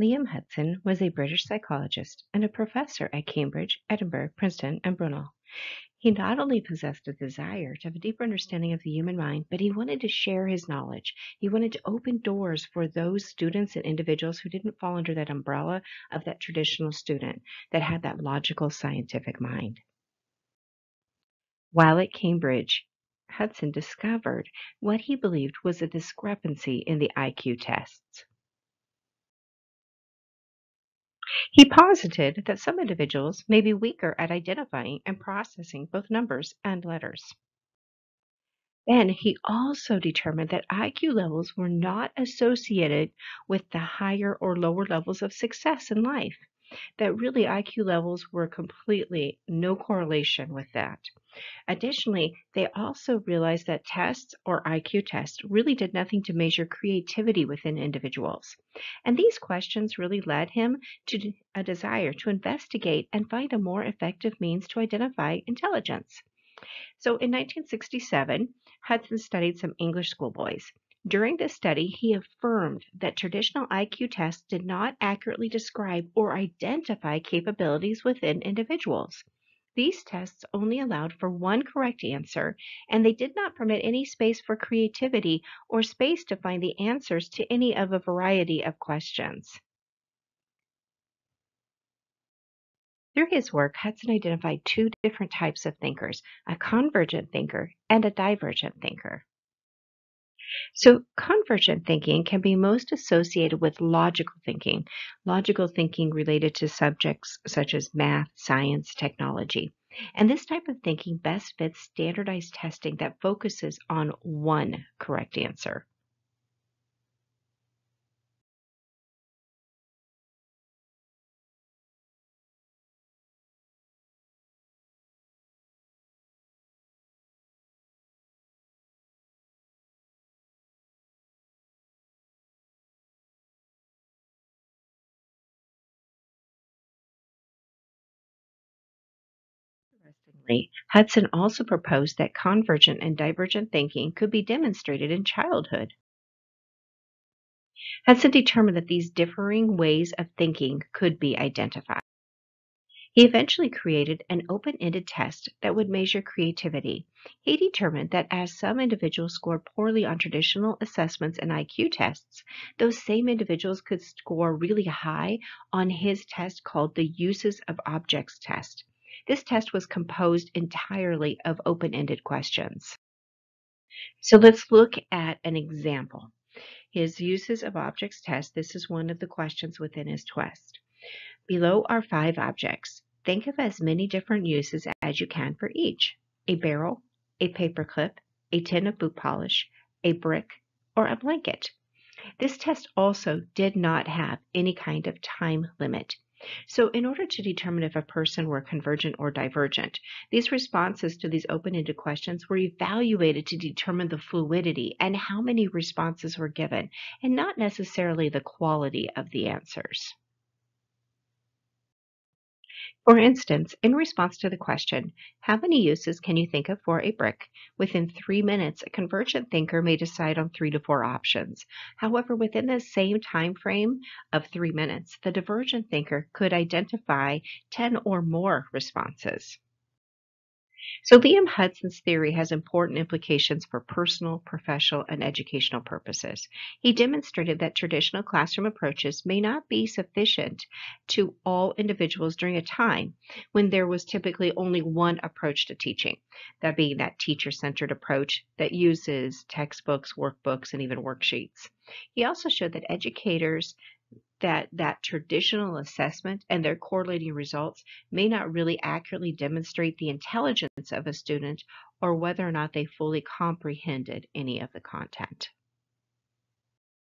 Liam Hudson was a British psychologist and a professor at Cambridge, Edinburgh, Princeton, and Brunel. He not only possessed a desire to have a deeper understanding of the human mind, but he wanted to share his knowledge. He wanted to open doors for those students and individuals who didn't fall under that umbrella of that traditional student that had that logical scientific mind. While at Cambridge, Hudson discovered what he believed was a discrepancy in the IQ tests. He posited that some individuals may be weaker at identifying and processing both numbers and letters. Then he also determined that IQ levels were not associated with the higher or lower levels of success in life, that really IQ levels were completely no correlation with that. Additionally, they also realized that tests or IQ tests really did nothing to measure creativity within individuals. And these questions really led him to a desire to investigate and find a more effective means to identify intelligence. So in 1967, Hudson studied some English schoolboys. During this study, he affirmed that traditional IQ tests did not accurately describe or identify capabilities within individuals. These tests only allowed for one correct answer, and they did not permit any space for creativity or space to find the answers to any of a variety of questions. Through his work, Hudson identified two different types of thinkers, a convergent thinker and a divergent thinker. So, convergent thinking can be most associated with logical thinking related to subjects such as math, science, technology. And this type of thinking best fits standardized testing that focuses on one correct answer. Interestingly, Hudson also proposed that convergent and divergent thinking could be demonstrated in childhood. Hudson determined that these differing ways of thinking could be identified. He eventually created an open-ended test that would measure creativity. He determined that as some individuals scored poorly on traditional assessments and IQ tests, those same individuals could score really high on his test called the Uses of Objects test. This test was composed entirely of open-ended questions. So let's look at an example. His Uses of Objects test, this is one of the questions within his test. Below are 5 objects. Think of as many different uses as you can for each: a barrel, a paperclip, a tin of boot polish, a brick, or a blanket. This test also did not have any kind of time limit. So in order to determine if a person were convergent or divergent, these responses to these open-ended questions were evaluated to determine the fluidity and how many responses were given, and not necessarily the quality of the answers. For instance, in response to the question, how many uses can you think of for a brick? Within 3 minutes, a convergent thinker may decide on 3 to 4 options. However, within the same time frame of 3 minutes, the divergent thinker could identify 10 or more responses. So Liam Hudson's theory has important implications for personal, professional, and educational purposes. He demonstrated that traditional classroom approaches may not be sufficient to all individuals during a time when there was typically only one approach to teaching, that being that teacher-centered approach that uses textbooks, workbooks, and even worksheets. He also showed that educators that traditional assessment and their correlating results may not really accurately demonstrate the intelligence of a student or whether or not they fully comprehended any of the content.